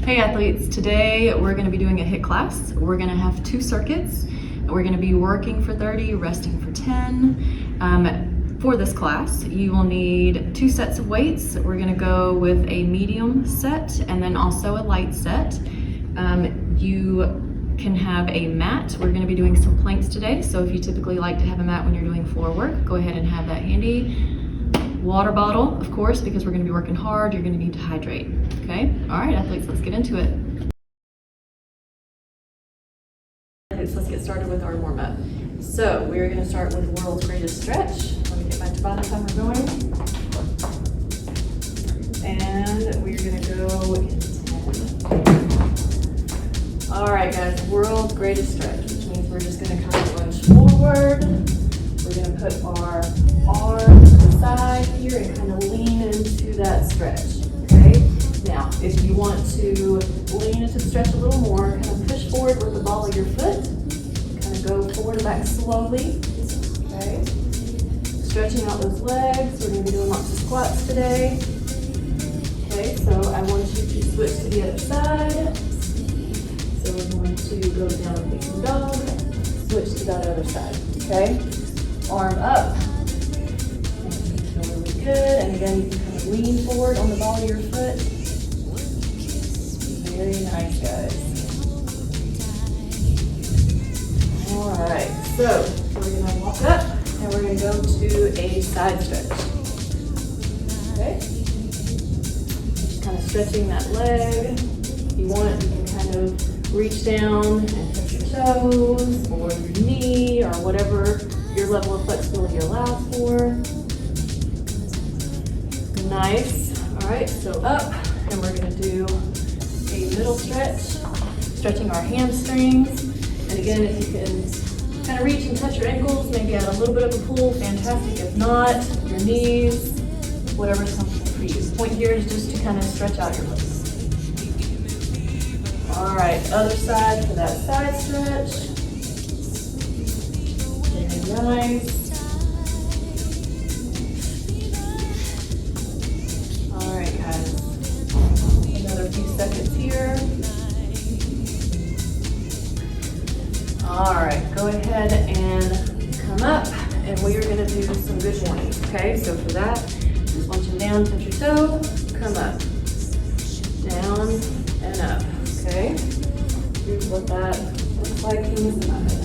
Hey athletes, today we're going to be doing a HIIT class. We're going to have 2 circuits. We're going to be working for 30, resting for 10. For this class, you will need 2 sets of weights. We're going to go with a medium set and then also a light set. You can have a mat. We're going to be doing some planks today, so if you typically like to have a mat when you're doing floor work, go ahead and have that handy. Water bottle, of course, because we're going to be working hard. You're going to need to hydrate. Okay? All right, athletes, let's get into it. Athletes, let's get started with our warm-up. So we're going to start with world's greatest stretch. Let me get my Tabata timer going. And we're going to go in 10. All right, guys, world's greatest stretch, which means we're just going to kind of lunge forward. We're going to put our arms to the side here and kind of lean into that stretch, okay? Now, if you want to lean into the stretch a little more, kind of push forward with the ball of your foot, kind of go forward and back slowly, okay? Stretching out those legs. We're going to be doing lots of squats today. Okay, so I want you to switch to the other side. So we're going to go down facing dog, switch to that other side, okay? Arm up. Really good. And again, you can kind of lean forward on the ball of your foot. Very nice, guys. All right, so we're going to walk up and we're going to go to a side stretch. Okay? Just kind of stretching that leg. If you want, you can kind of reach down and touch your toes or your knee or whatever your level of flexibility allows for. Nice. All right, so up, and we're going to do a middle stretch, stretching our hamstrings. And again, if you can kind of reach and touch your ankles, maybe add a little bit of a pull, fantastic. If not, your knees, whatever's comfortable for you. The point here is just to kind of stretch out your legs. All right, other side for that side stretch. Very nice. All right, guys. Another few seconds here. All right, go ahead and come up, and we are going to do some good mornings. Okay, so for that, just lunge down, touch your toe, come up, down and up. Okay, here's what that looks like in the method.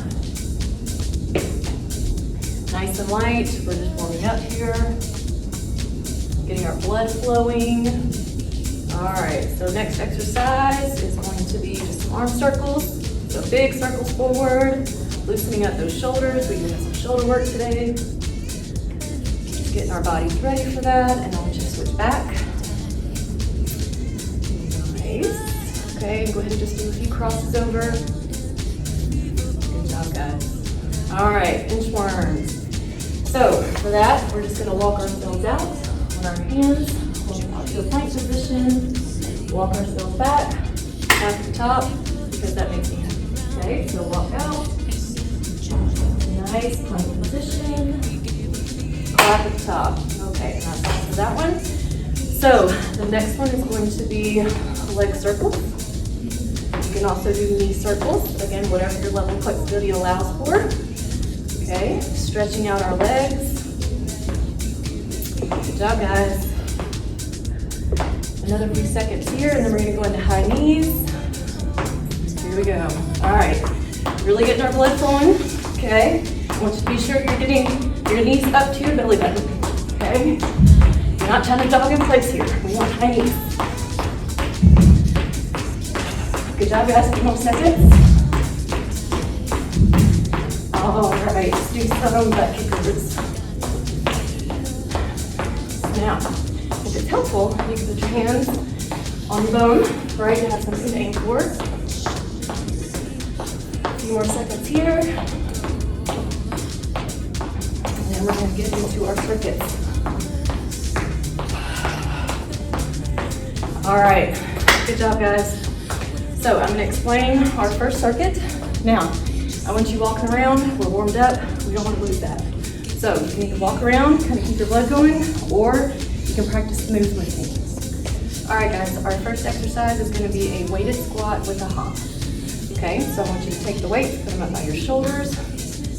Nice and light. We're just warming up here, getting our blood flowing. All right, so next exercise is going to be just some arm circles. So big circles forward, loosening up those shoulders. We're doing some shoulder work today. Just getting our bodies ready for that, and I want you to switch back. Nice. Okay, go ahead and just do a few crosses over. Good job, guys. All right, inchworms. So for that, we're just going to walk ourselves out on our hands, hold out to a plank position, walk ourselves back at the top because that makes me happy. Okay, so walk out, nice plank position, clap at the top. Okay, and that's all for that one. So the next one is going to be leg circles. You can also do knee circles, again, whatever your level of flexibility allows for. Okay, stretching out our legs. Good job, guys. Another few seconds here, and then we're going to go into high knees. Here we go. All right, really getting our blood flowing. Okay, I want you to be sure you're getting your knees up to your belly button. Okay, you're not trying to jog in place here. We want high knees. Good job, guys. A few more seconds. All right, let's do some butt kickers. Now, if it's helpful, you can put your hands on the bone, right, to have something to aim for. A few more seconds here. And then we're going to get into our circuits. All right, good job, guys. So I'm going to explain our first circuit. Now, I want you walking around. We're warmed up. We don't want to lose that. So you can either walk around, kind of keep your blood going, or you can practice the moves with me. All right, guys, our first exercise is gonna be a weighted squat with a hop. Okay, so I want you to take the weights, put them up by your shoulders.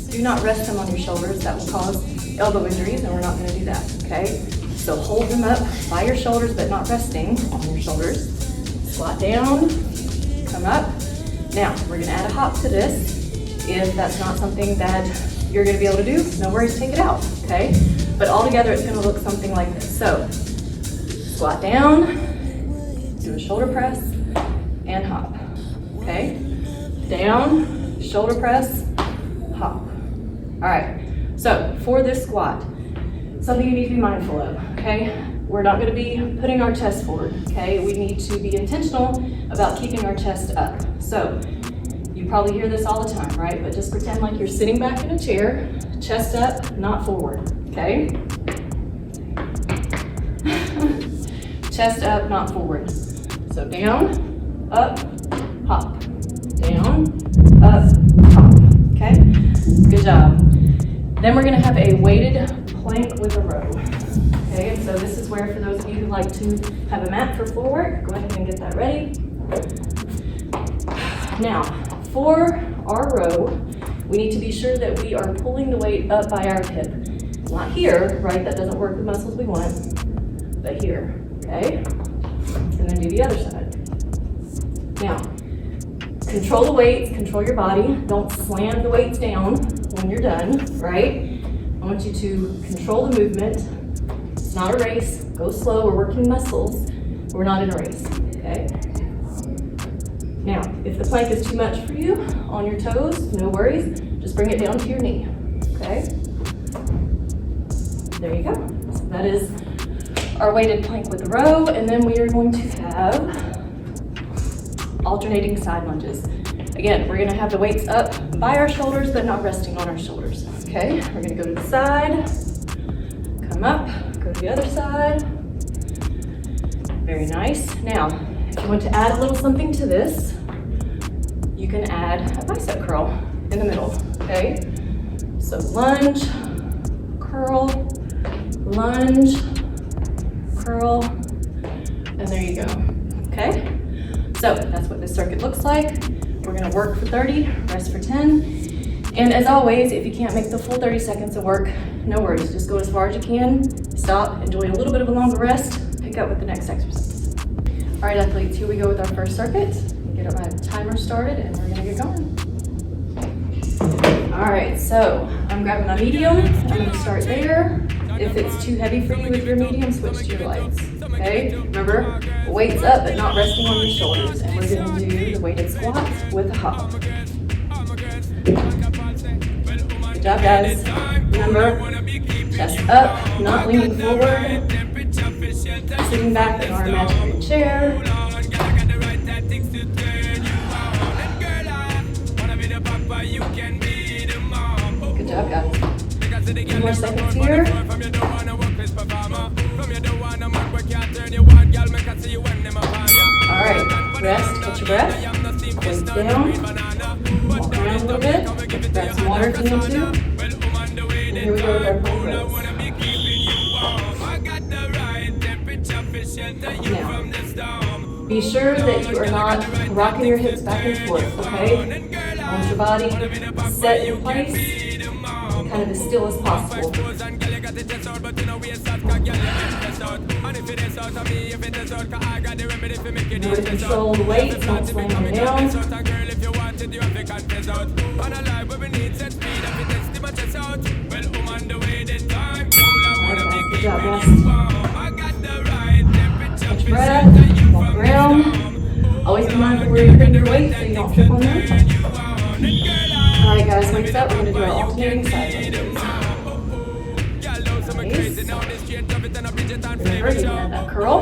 Do not rest them on your shoulders. That will cause elbow injuries, and we're not gonna do that, okay? So hold them up by your shoulders, but not resting on your shoulders. Squat down, come up. Now, we're gonna add a hop to this. If that's not something that you're gonna be able to do, no worries, take it out, okay? But all together, it's gonna look something like this. So, squat down, do a shoulder press, and hop, okay? Down, shoulder press, hop. All right, so for this squat, something you need to be mindful of, okay? We're not gonna be putting our chest forward, okay? We need to be intentional about keeping our chest up. So, you probably hear this all the time, right? But just pretend like you're sitting back in a chair, chest up, not forward, okay? Chest up, not forward. So down, up, hop. Down, up, hop, okay? Good job. Then we're gonna have a weighted plank with a row. Okay, so this is where, for those of you who like to have a mat for floor work, go ahead and get that ready. Now, for our row, we need to be sure that we are pulling the weight up by our hip. Not here, right? That doesn't work the muscles we want, but here, okay? And then do the other side. Now, control the weights, control your body. Don't slam the weights down when you're done, right? I want you to control the movement. It's not a race. Go slow. We're working muscles. We're not in a race, okay? Now, if the plank is too much for you on your toes, no worries. Just bring it down to your knee, okay? There you go. So that is our weighted plank with a row, and then we are going to have alternating side lunges. Again, we're gonna have the weights up by our shoulders, but not resting on our shoulders, okay? We're gonna go to the side, come up, go to the other side. Very nice. Now, if you want to add a little something to this, you can add a bicep curl in the middle, okay? So lunge, curl, lunge, curl, and there you go, okay? So that's what this circuit looks like. We're gonna work for 30, rest for 10. And as always, if you can't make the full 30 seconds of work, no worries, just go as far as you can, stop, enjoy a little bit of a longer rest, pick up with the next exercise. All right, athletes, here we go with our first circuit. Get my timer started and we're gonna get going. All right, so I'm grabbing my medium. I'm gonna start there. If it's too heavy for you with your medium, switch to your lights, okay? Remember, weights up but not resting on your shoulders. And we're gonna do the weighted squat with a hop. Good job, guys. Remember, chest up, not leaning forward. Sitting back in our imaginary chair. Good job, guys. 2 more seconds here. All right, rest, catch your breath. Weights down. Walk around a little bit. Grab some water if you need to. And here we go with our plank rows. Now, be sure that you are not rocking your hips back and forth, okay? I want your body set in place, kind of as still as possible. Remember to control the weight, don't slam them down. Alright, good job, guys. Catch your breath, walk around. Always be mindful where you're putting your weight so you don't trip on them. Alright guys, next up we're going to do our alternating side lunges. Nice. Remember, you can add that curl.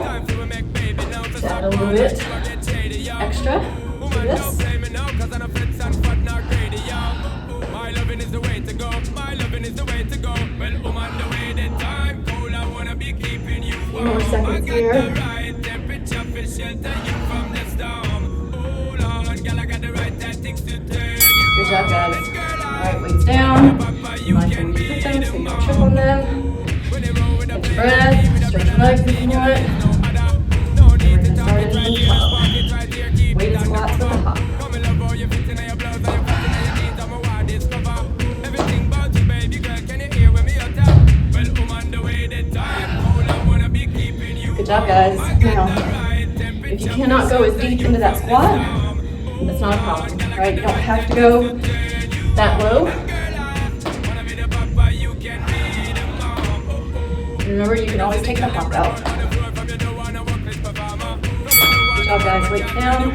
To add a little bit extra to this. Few more seconds here. Good job, guys. Alright, weights down. Mindful where you put them so you don't trip on them. Catch your breath. Stretch your legs if you want. And we're in from the top. Weighted squats with a hop. Good job, guys. Now, if you cannot go as deep into that squat, that's not a problem, right? You don't have to go that low. Remember, you can always take the hop out. Good job, guys. Weight down.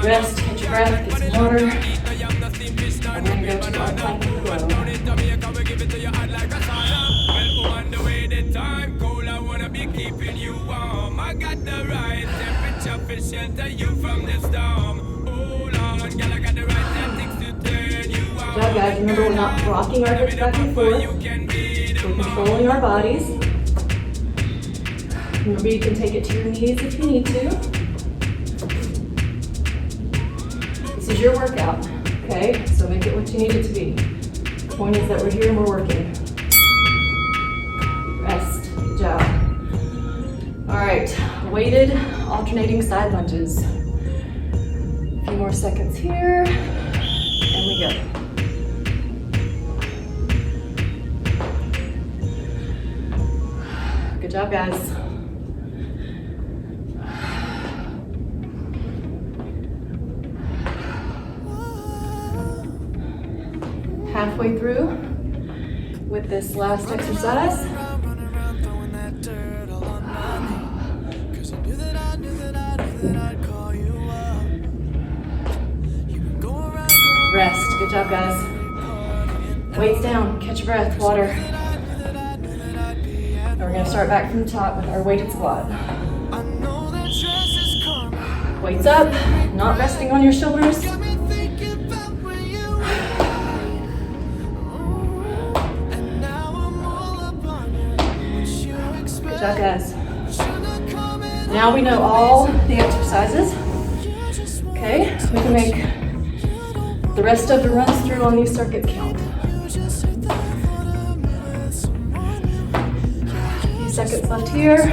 Rest, catch your breath, get some water. And we're going to go to our plank with the row. Good job, guys. Remember, we're not rocking our hips back and forth. We're controlling our bodies. Remember, you can take it to your knees if you need to. This is your workout, okay? So make it what you need it to be. The point is that we're here and we're working. Rest. Good job. All right, weighted alternating side lunges. A few more seconds here, and we go. Good job, guys. Halfway through with this last exercise. Rest. Good job, guys. Weights down. Catch your breath. Water. And we're going to start back from the top with our weighted squat. Weights up. Not resting on your shoulders. Good job, guys. Now we know all the exercises. Okay, we can make the rest of the runs through on these circuits count. A few seconds left here.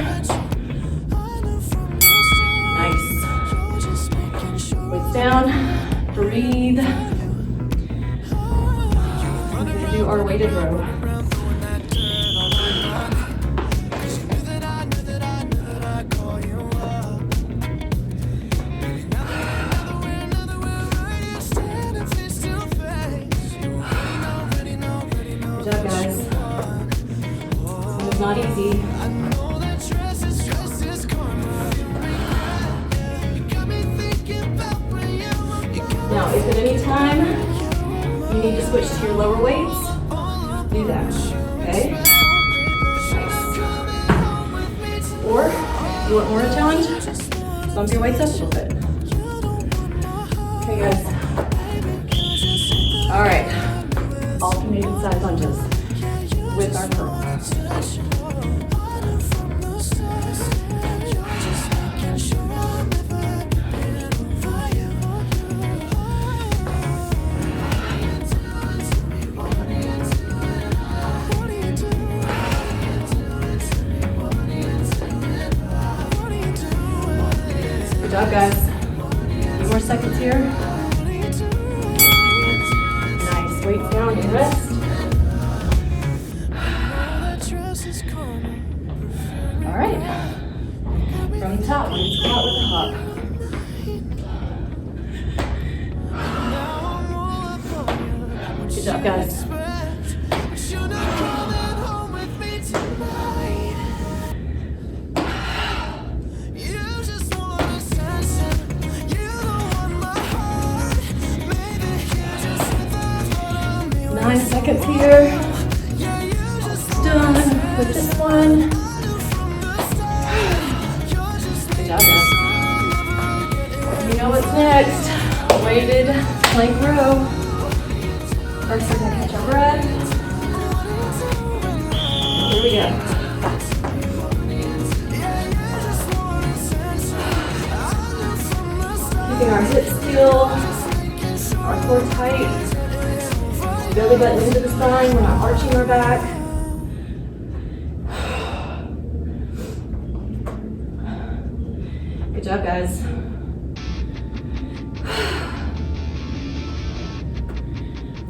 Nice. Weights down. Breathe. We're going to do our weighted row. Not easy. Now, if at any time you need to switch to your lower weights, do that, okay? Nice. Or, if you want more of a challenge, bump your weights up a little bit. Okay, guys. All right. Alternating side lunges with our curls. Good job, guys. A few more seconds here. Nice. Weights down and rest. All right. From the top, we squat with a hop. Good job, guys. Seconds here. Done with this one. Good job, guys. You know what's next? Weighted plank row. First, we're gonna catch our breath. Here we go. Keeping our hips still, our core tight. Belly button into the spine, we're not arching our back. job, guys.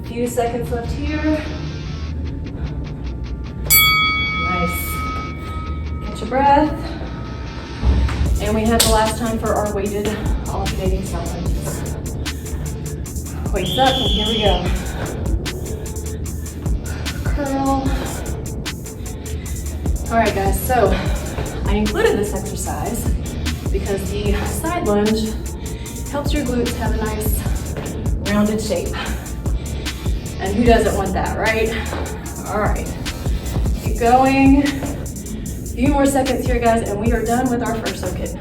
Few seconds left here. Nice. Catch your breath. And we have the last time for our weighted alternating side lunges. Weights up, and here we go. Curl. All right, guys, so I included this exercise because the side lunge helps your glutes have a nice rounded shape. And who doesn't want that, right? All right, keep going. A few more seconds here, guys, and we are done with our first circuit.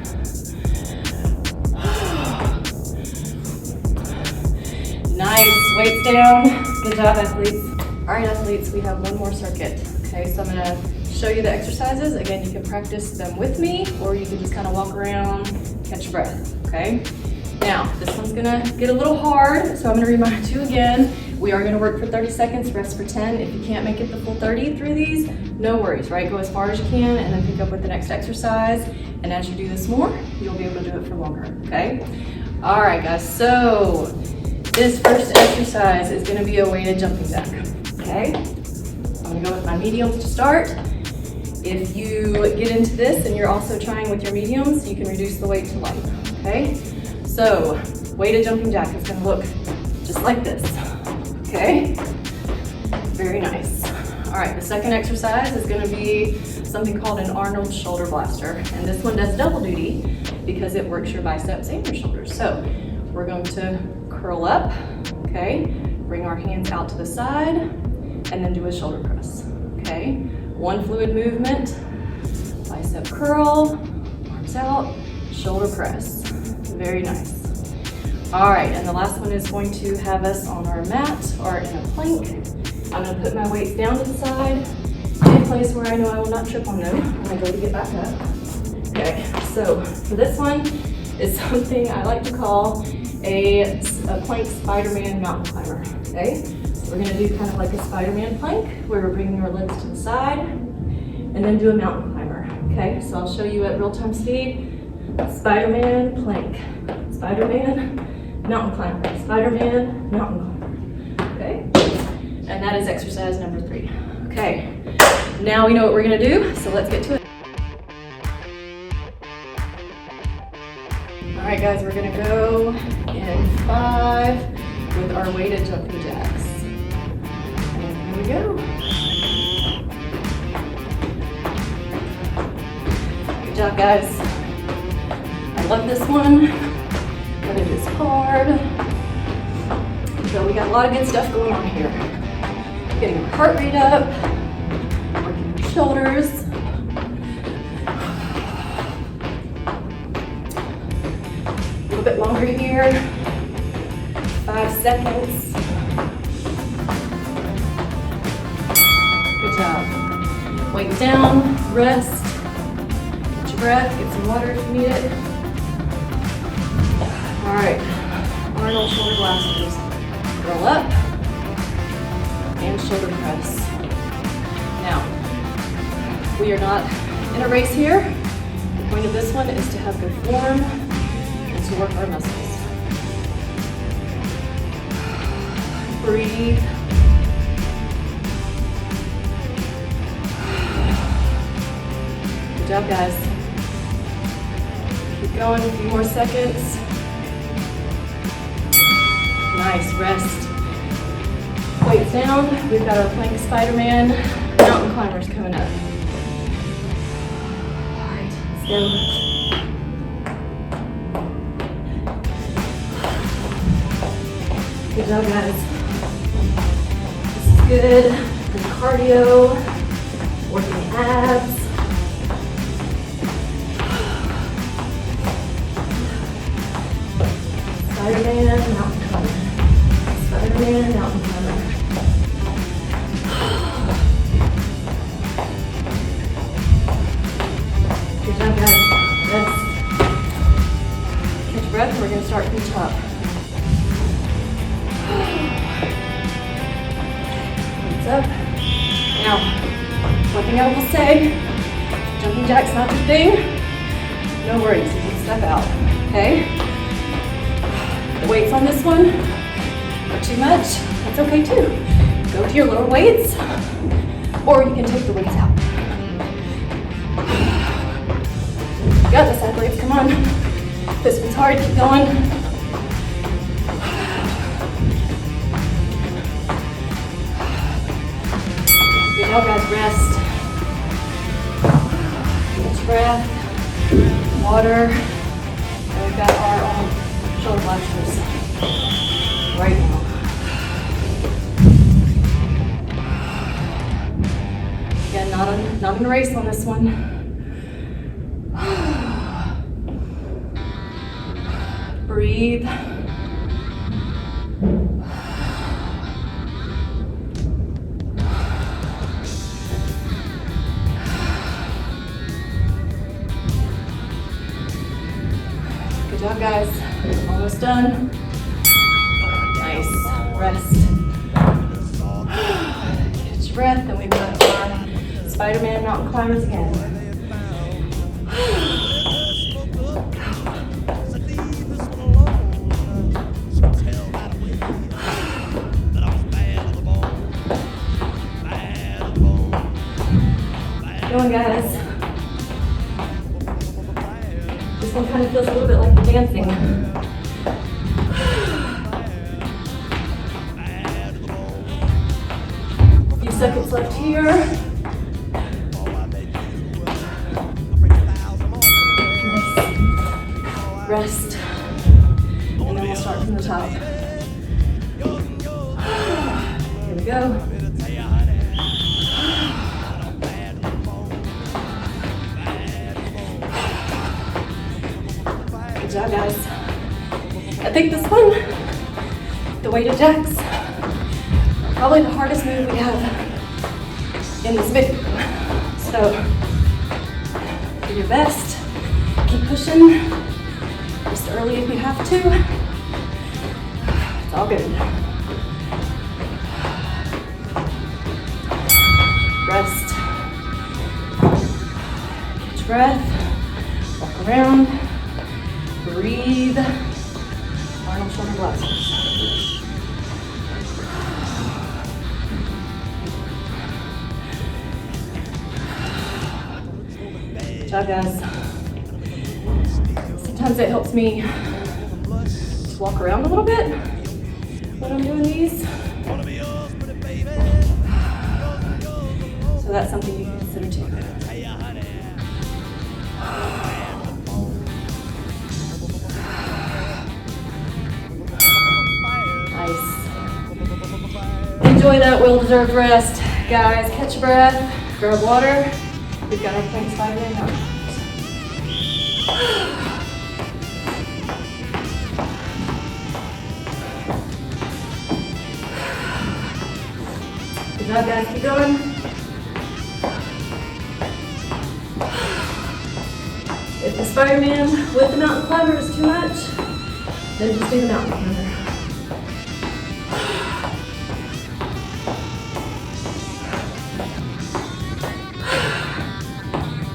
Nice, weights down. Good job, athletes. All right, athletes, we have one more circuit. Okay, so I'm gonna show you the exercises. Again, you can practice them with me, or you can just kind of walk around, catch your breath, okay? Now, this one's gonna get a little hard, so I'm gonna remind you again, we are gonna work for 30 seconds, rest for 10. If you can't make it the full 30 through these, no worries, right? Go as far as you can and then pick up with the next exercise. And as you do this more, you'll be able to do it for longer, okay? All right, guys, so this first exercise is gonna be a weighted jumping jack, okay? I'm gonna go with my mediums to start. If you get into this and you're also trying with your mediums, you can reduce the weight to light, okay? So, weighted jumping jack is gonna look just like this, okay? Very nice. All right, the second exercise is gonna be something called an Arnold shoulder blaster. And this one does double duty because it works your biceps and your shoulders. So, we're going to curl up, okay? Bring our hands out to the side and then do a shoulder press, okay? One fluid movement, bicep curl, arms out, shoulder press. Very nice. All right, and the last one is going to have us on our mat or in a plank. I'm gonna put my weights down to the side in a place where I know I will not trip on them when I go to get back up. Okay, so for this one, it's something I like to call a plank Spider-Man mountain climber, okay? So we're gonna do kind of like a Spider-Man plank where we're bringing our legs to the side and then do a mountain climber, okay? So I'll show you at real-time speed. Spider-Man plank, Spider-Man mountain climber, Spider-Man mountain climber, okay? And that is exercise number 3. Okay, now we know what we're gonna do, so let's get to it. All right, guys, we're gonna go in 5 with our weighted jumping jacks. And here we go. Good job, guys. I love this one, but it is hard. So we got a lot of good stuff going on here. Getting our heart rate up, working your shoulders. A little bit longer here. 5 seconds. Good job. Weight down, rest. Get your breath, get some water if you need it. All right, Arnold shoulder blasters. Roll up and shoulder press. Now, we are not in a race here. The point of this one is to have good form and to work our muscles. Breathe. Good job, guys. Keep going, a few more seconds. Nice, rest. Weights down. We've got our plank Spider-Man mountain climbers coming up. All right, let's go. Good job, guys. This is good. Good cardio. Working the abs. Spider-Man mountain climber. Spider-Man mountain climber. Good job, guys. Rest. Catch breath. We're going to start from the top. Hands up. Now, one thing I will say, jumping jack's not your thing. No worries. If it's step out, okay? The weights on this one are too much. That's okay too. Go to your lower weights, or you can take the weights out. You got this, athletes, come on. This one's hard, keep going. Good job, guys, rest. Each breath, water. And we've got our shoulder blasters right now. Again, not in a race on this one. Breathe. Good job, guys. Almost done. Nice. Rest. Catch your breath, and we've got our Spider-Man mountain climbers again. Going, guys. This one kind of feels a little bit like dancing. A few seconds left here. Nice. Rest. And then we'll start from the top. Here we go. Good job, guys. I think this one, the weighted jacks, probably the hardest move we have in this video. So, do your best. Keep pushing. Just early if you have to. It's all good. Rest. Catch your breath. Walk around. Breathe. Arnold shoulder blasters. Good job, guys. Sometimes it helps me to walk around a little bit when I'm doing these. So that's something you can consider too. Nice. Enjoy that well-deserved rest. Guys, catch your breath, grab water. We've got our plank Spider-Man now. Good job, guys. Keep going. If the Spider-Man with the mountain climber is too much, then just do the mountain climber.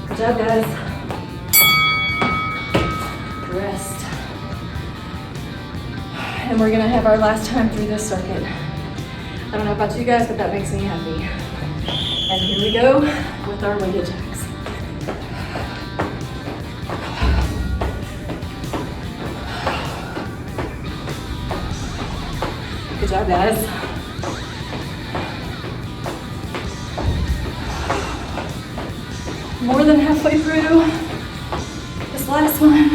Good job, guys. Rest. And we're gonna have our last time through this circuit. I don't know about you guys, but that makes me happy. And here we go with our weighted jacks. Good job, guys. More than halfway through this last one.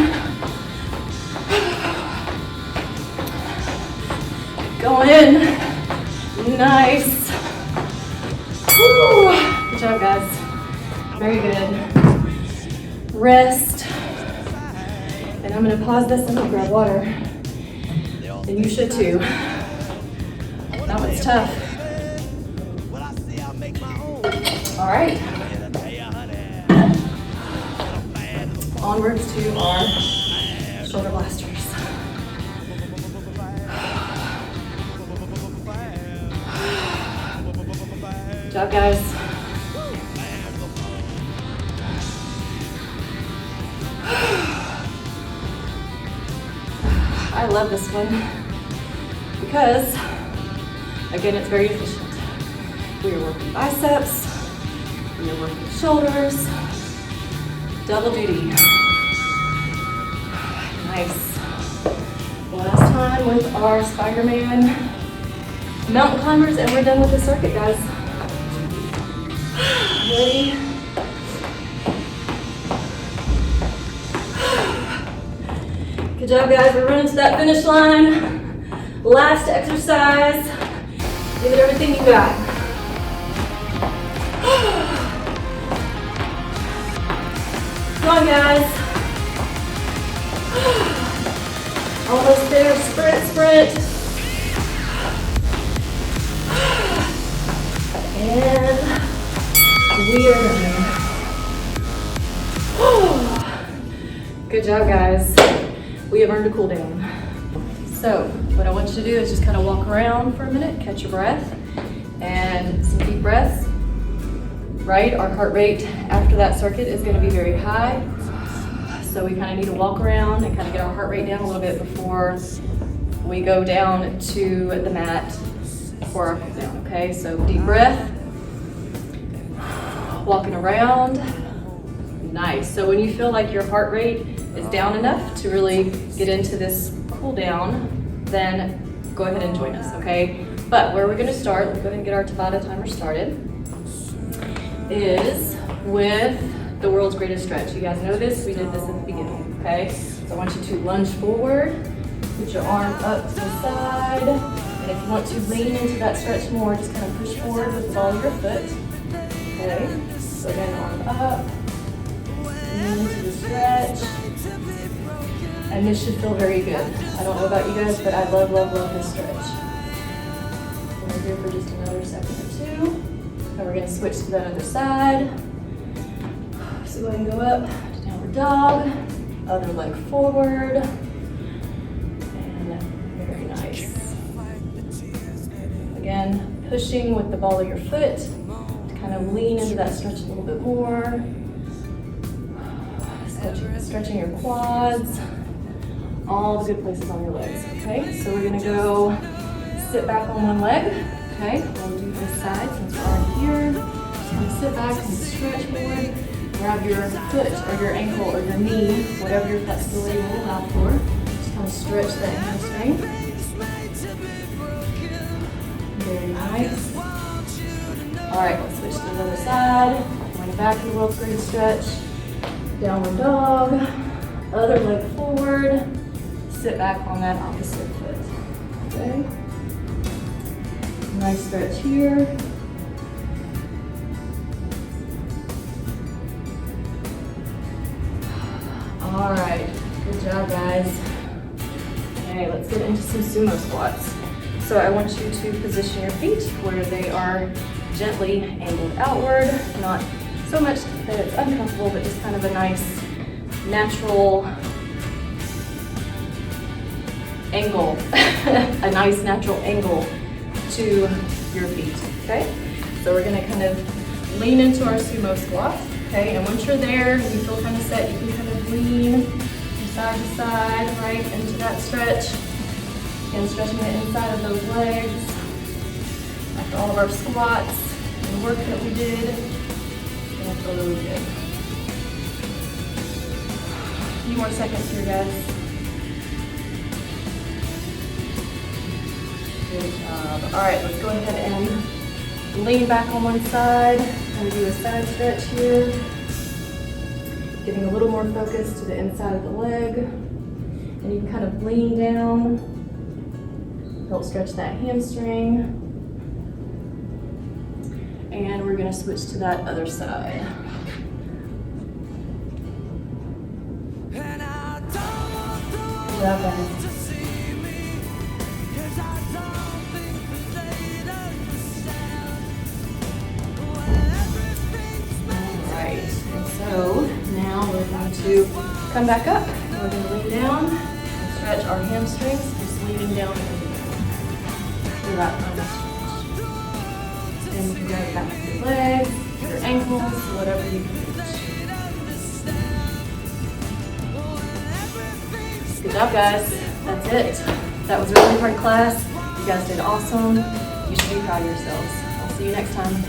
Going in. Nice. Woo. Good job, guys. Very good. Rest. And I'm going to pause this and grab water. And you should too. That one's tough. All right. Onwards to our shoulder blasters. Good job, guys. I love this one because, again, it's very efficient. We are working biceps, we are working shoulders, double duty. Nice. Last time with our Spider-Man mountain climbers, and we're done with the circuit, guys. Ready? Good job, guys. We're running to that finish line. Last exercise. Give it everything you got. Come on, guys. Almost there. Sprint, sprint. And we are done. Good job, guys. We have earned a cool down. So what I want you to do is just kind of walk around for a minute, catch your breath, and some deep breaths. Right, our heart rate after that circuit is going to be very high. So we kind of need to walk around and kind of get our heart rate down a little bit before we go down to the mat for our cool down. Okay, so deep breath, walking around. Nice. So when you feel like your heart rate is down enough to really get into this cool down, then go ahead and join us, okay? But where we're gonna start, let's go ahead and get our Tabata timer started, is with the world's greatest stretch. You guys know this, we did this at the beginning, okay? So I want you to lunge forward, put your arm up to the side, and if you want to lean into that stretch more, just kind of push forward with the ball of your foot, okay? So again, arm up, lean into the stretch, and this should feel very good. I don't know about you guys, but I love, love, love this stretch. We're here for just another second or two, and we're gonna switch to the other side. So go ahead and go up to downward dog, other leg forward, and very nice. Again, pushing with the ball of your foot to kind of lean into that stretch a little bit more. Stretching your quads, all the good places on your legs, okay? So we're gonna go sit back on one leg, okay? We'll do this side since we're already here. Just gonna sit back and stretch forward. Grab your foot or your ankle or your knee, whatever your flexibility will allow for. Just kind of stretch that hamstring. Very nice. All right, let's switch to the other side. Going back to the world's greatest stretch. Downward dog, other leg forward, sit back on that opposite foot, okay? Nice stretch here. All right, good job, guys. Okay, let's get into some sumo squats. So I want you to position your feet where they are gently angled outward, not so much that it's uncomfortable, but just kind of a nice, natural angle, a nice natural angle to your feet, okay? So we're gonna kind of lean into our sumo squat, okay? And once you're there, you feel kind of set, you can kind of lean from side to side, right, into that stretch. Again, stretching the inside of those legs. After all of our squats and the work that we did, it's gonna feel really good. A few more seconds here, guys. Good job. All right, let's go ahead and lean back on one side and do a side stretch here. Getting a little more focus to the inside of the leg. And you can kind of lean down, help stretch that hamstring. And we're gonna switch to that other side. Good job, guys. So now we're going to come back up. We're going to lean down and stretch our hamstrings, just leaning down through that stretch. And you can grab back with your legs, your ankles, whatever you can reach. Good job, guys. That's it. That was a really hard class. You guys did awesome. You should be proud of yourselves. I'll see you next time.